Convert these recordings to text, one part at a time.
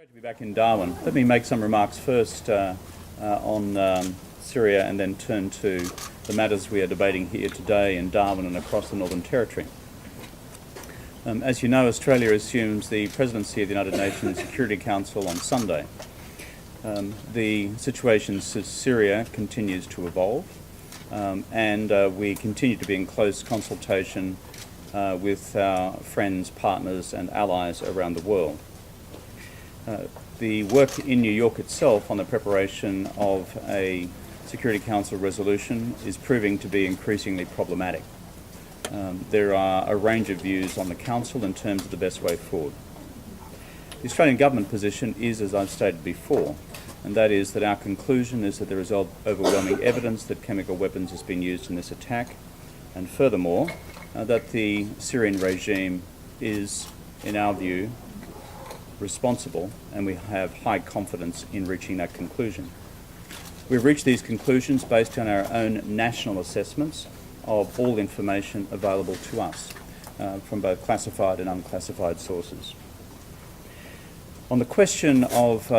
Great to be back in Darwin. Let me make some remarks first on Syria and then turn to the matters we are debating here today in Darwin and across the Northern Territory. As you know, Australia assumes the presidency of the United Nations Security Council on Sunday. The situation in Syria continues to evolve and we continue to be in close consultation with our friends, partners and allies around the world. The work in New York itself on the preparation of a Security Council resolution is proving to be increasingly problematic. There are a range of views on the Council in terms of the best way forward. The Australian Government position is, as I've stated before, and that is that our conclusion is that there is overwhelming evidence that chemical weapons has been used in this attack, and furthermore, that the Syrian regime is, in our view, responsible, and we have high confidence in reaching that conclusion. We've reached these conclusions based on our own national assessments of all information available to us from both classified and unclassified sources. On the question of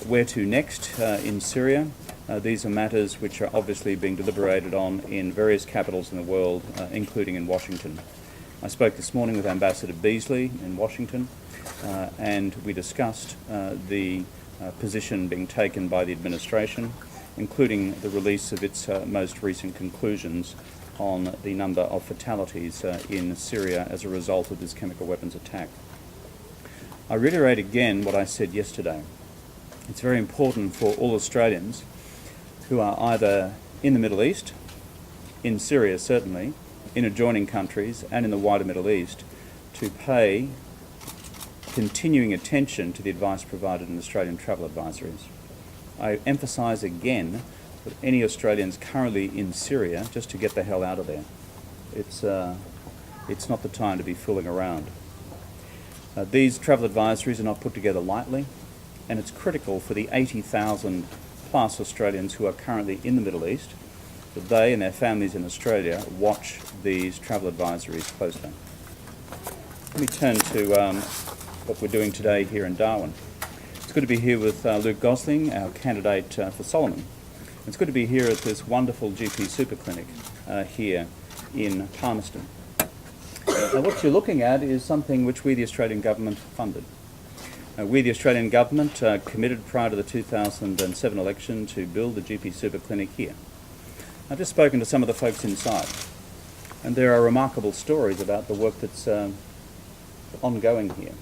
where to next in Syria, these are matters which are obviously being deliberated on in various capitals in the world, including in Washington. I spoke this morning with Ambassador Beasley in Washington, and we discussed the position being taken by the administration, including the release of its most recent conclusions on the number of fatalities in Syria as a result of this chemical weapons attack. I reiterate again what I said yesterday. It's very important for all Australians who are either in the Middle East, in Syria certainly, in adjoining countries and in the wider Middle East, to pay continuing attention to the advice provided in Australian travel advisories. I emphasise again that any Australians currently in Syria, just to get the hell out of there. It's not the time to be fooling around. These travel advisories are not put together lightly, and it's critical for the 80,000 plus Australians who are currently in the Middle East that they and their families in Australia watch these travel advisories closely. Let me turn to what we're doing today here in Darwin. It's good to be here with Luke Gosling, our candidate for Solomon. It's good to be here at this wonderful GP Superclinic here in Palmerston. What you're looking at is something which we, the Australian Government, funded. We, the Australian Government, committed prior to the 2007 election to build the GP Superclinic here. I've just spoken to some of the folks inside, and there are remarkable stories about the work that's ongoing here.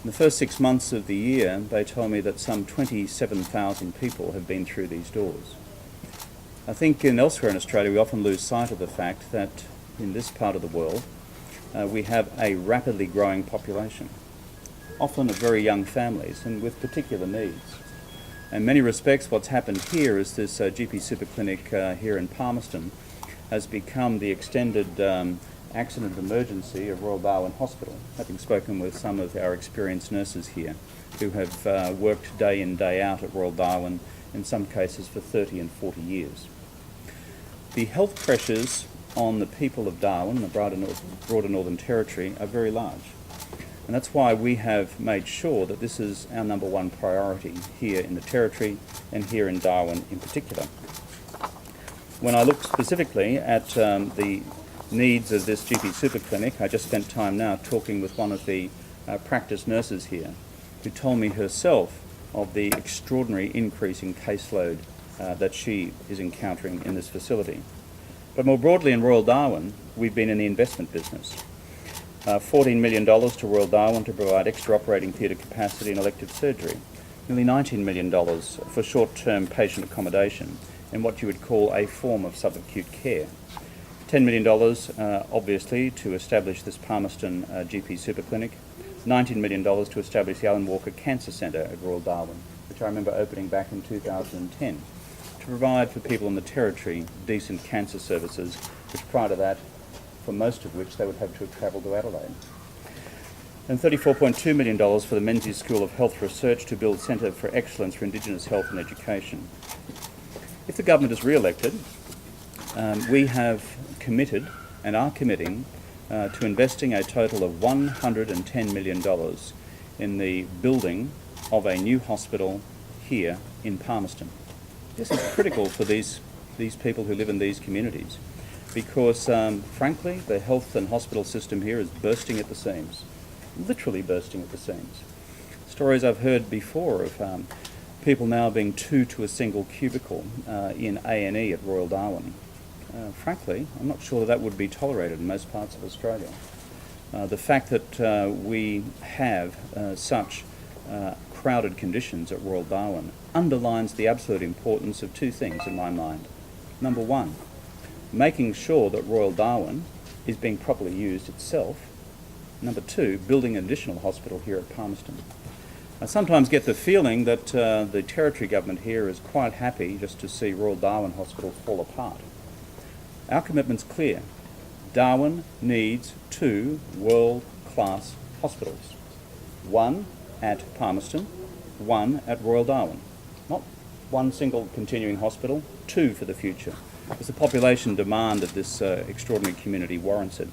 In the first 6 months of the year, they told me that some 27,000 people have been through these doors. I think elsewhere in Australia we often lose sight of the fact that in this part of the world we have a rapidly growing population, often of very young families and with particular needs. In many respects what's happened here is this GP Superclinic here in Palmerston has become the extended accident emergency of Royal Darwin Hospital, having spoken with some of our experienced nurses here who have worked day in, day out at Royal Darwin, in some cases for 30 and 40 years. The health pressures on the people of Darwin, the broader Northern Territory, are very large. And that's why we have made sure that this is our number one priority here in the Territory and here in Darwin in particular. When I look specifically at the needs of this GP Superclinic, I just spent time now talking with one of the practice nurses here who told me herself of the extraordinary increase in caseload that she is encountering in this facility. But more broadly in Royal Darwin, we've been in the investment business. $14 million to Royal Darwin to provide extra operating theatre capacity and elective surgery. Nearly $19 million for short-term patient accommodation in what you would call a form of subacute care. $10 million, obviously, to establish this Palmerston GP Superclinic. $19 million to establish the Alan Walker Cancer Centre at Royal Darwin, which I remember opening back in 2010, to provide for people in the Territory decent cancer services, which prior to that, for most of which they would have to have travelled to Adelaide. And $34.2 million for the Menzies School of Health Research to build Centre for Excellence for Indigenous Health and Education. If the government is re-elected, we have committed and are committing to investing a total of $110 million in the building of a new hospital here in Palmerston. This is critical for these people who live in these communities because, frankly, the health and hospital system here is bursting at the seams, literally bursting at the seams. Stories I've heard before of people now being two to a single cubicle in A&E at Royal Darwin. Frankly, I'm not sure that would be tolerated in most parts of Australia. The fact that we have such crowded conditions at Royal Darwin underlines the absolute importance of two things in my mind. Number one, making sure that Royal Darwin is being properly used itself. Number two, building an additional hospital here at Palmerston. I sometimes get the feeling that the Territory Government here is quite happy just to see Royal Darwin Hospital fall apart. Our commitment's clear. Darwin needs two world-class hospitals. One at Palmerston, one at Royal Darwin. Not one single continuing hospital, two for the future, as the population demand of this extraordinary community warrants it.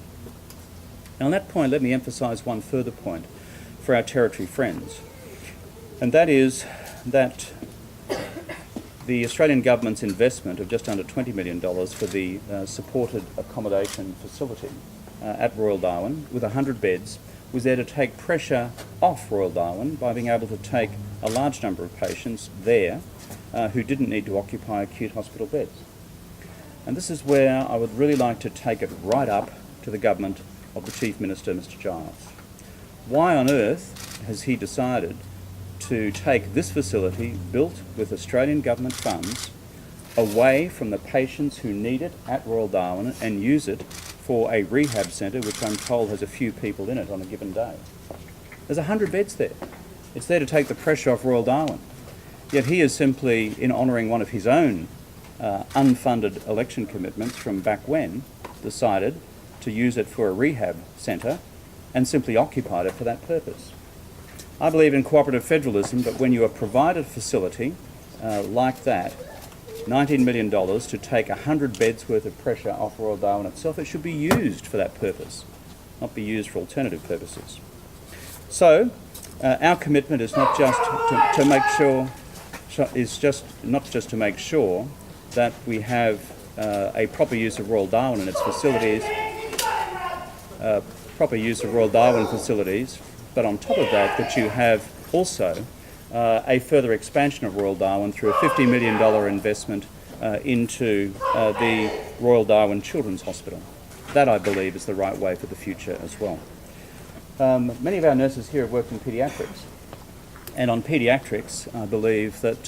Now on that point, let me emphasise one further point for our Territory friends, and that is that the Australian Government's investment of just under $20 million for the supported accommodation facility at Royal Darwin with 100 beds was there to take pressure off Royal Darwin by being able to take a large number of patients there who didn't need to occupy acute hospital beds. And this is where I would really like to take it right up to the government of the Chief Minister, Mr. Giles. Why on earth has he decided to take this facility, built with Australian government funds, away from the patients who need it at Royal Darwin and use it for a rehab centre which I'm told has a few people in it on a given day? There's 100 beds there. It's there to take the pressure off Royal Darwin. Yet he is simply, in honouring one of his own unfunded election commitments from back when, decided to use it for a rehab centre and simply occupied it for that purpose. I believe in cooperative federalism, but when you are provided a facility like that, $19 million to take 100 beds worth of pressure off Royal Darwin itself, it should be used for that purpose, not be used for alternative purposes. So, our commitment is not just to make sure, to make sure that we have a proper use of Royal Darwin and its facilities, but on top of that you have also a further expansion of Royal Darwin through a $50 million investment into the Royal Darwin Children's Hospital. That, I believe, is the right way for the future as well. Many of our nurses here have worked in paediatrics, and on paediatrics I believe that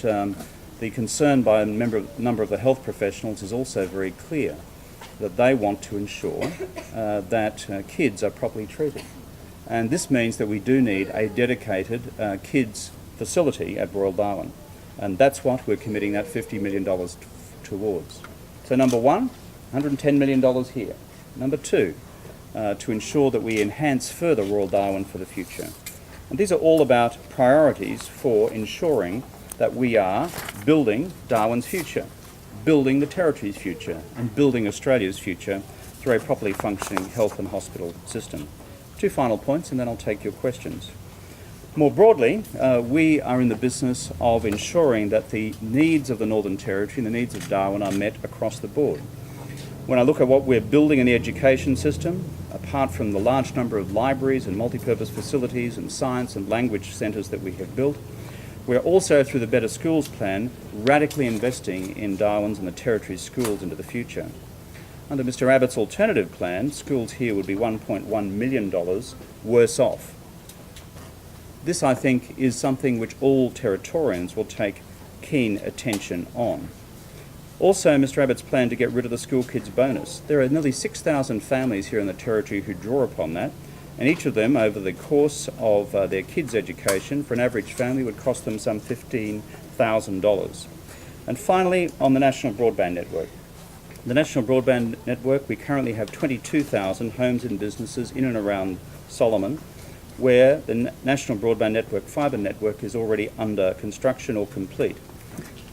the concern by a number of the health professionals is also very clear, that they want to ensure that kids are properly treated. And this means that we do need a dedicated kids facility at Royal Darwin. And that's what we're committing that $50 million towards. So number one, $110 million here. Number two, to ensure that we enhance further Royal Darwin for the future. And these are all about priorities for ensuring that we are building Darwin's future, building the Territory's future, and building Australia's future through a properly functioning health and hospital system. Two final points and then I'll take your questions. More broadly, we are in the business of ensuring that the needs of the Northern Territory and the needs of Darwin are met across the board. When I look at what we're building in the education system, apart from the large number of libraries and multipurpose facilities and science and language centres that we have built, we're also, through the Better Schools plan, radically investing in Darwin's and the Territory's schools into the future. Under Mr Abbott's alternative plan, schools here would be $1.1 million worse off. This, I think, is something which all Territorians will take keen attention on. Also, Mr Abbott's plan to get rid of the school kids bonus. There are nearly 6,000 families here in the Territory who draw upon that, and each of them, over the course of their kids' education, for an average family would cost them some $15,000. And finally, on the National Broadband Network. The National Broadband Network, we currently have 22,000 homes and businesses in and around Solomon, where the National Broadband Network fibre network is already under construction or complete.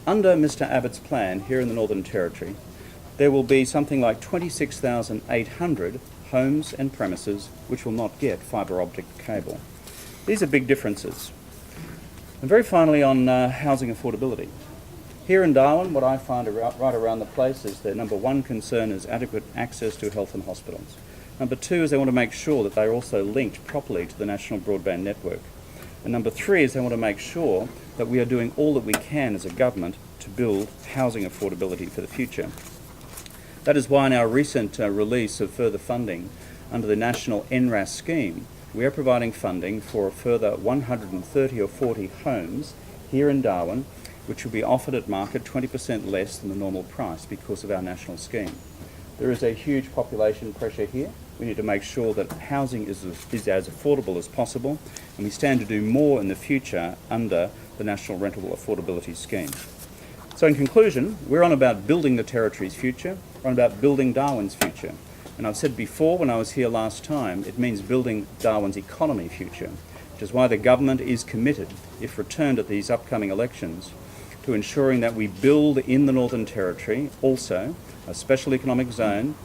Under Mr Abbott's plan here in the Northern Territory, there will be something like 26,800 homes and premises which will not get fibre optic cable. These are big differences. And very finally on housing affordability. Here in Darwin, what I find right around the place is their number one concern is adequate access to health and hospitals. Number two is they want to make sure that they're also linked properly to the national broadband network. And number three is they want to make sure that we are doing all that we can as a government to build housing affordability for the future. That is why in our recent release of further funding under the national NRAS scheme, we are providing funding for a further 130 or 40 homes here in Darwin, which will be offered at market 20% less than the normal price because of our national scheme. There is a huge population pressure here. We need to make sure that housing is as affordable as possible, and we stand to do more in the future under the National Rental Affordability Scheme. So in conclusion, we're on about building the Territory's future, we're on about building Darwin's future. And I've said before when I was here last time, it means building Darwin's economy future, which is why the government is committed, if returned at these upcoming elections, to ensuring that we build in the Northern Territory also a special economic zone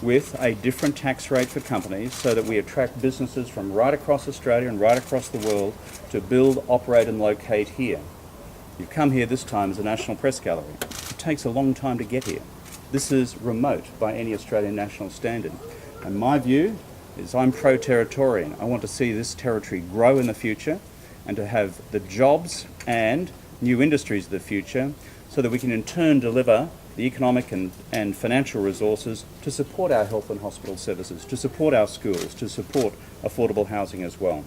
with a different tax rate for companies so that we attract businesses from right across Australia and right across the world to build, operate and locate here. You've come here this time as a National Press Gallery. It takes a long time to get here. This is remote by any Australian national standard. And my view is I'm pro-territorian. I want to see this territory grow in the future and to have the jobs and new industries of the future so that we can in turn deliver the economic and financial resources to support our health and hospital services, to support our schools, to support affordable housing as well.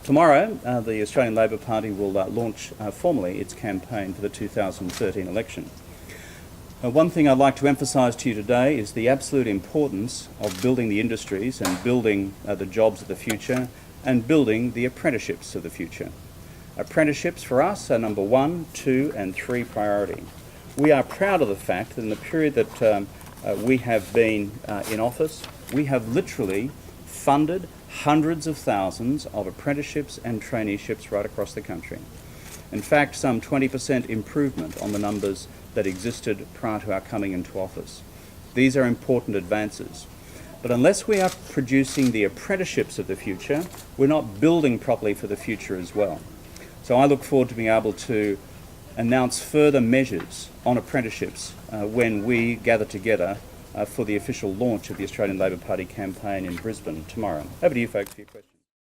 Tomorrow, the Australian Labor Party will launch formally its campaign for the 2013 election. One thing I'd like to emphasise to you today is the absolute importance of building the industries and building the jobs of the future and building the apprenticeships of the future. Apprenticeships for us are number 1, 2 and 3 priority. We are proud of the fact that in the period that we have been in office, we have literally funded hundreds of thousands of apprenticeships and traineeships right across the country. In fact, some 20% improvement on the numbers that existed prior to our coming into office. These are important advances. But unless we are producing the apprenticeships of the future, we're not building properly for the future as well. So I look forward to being able to announce further measures on apprenticeships when we gather together for the official launch of the Australian Labor Party campaign in Brisbane tomorrow. Over to you folks for your questions.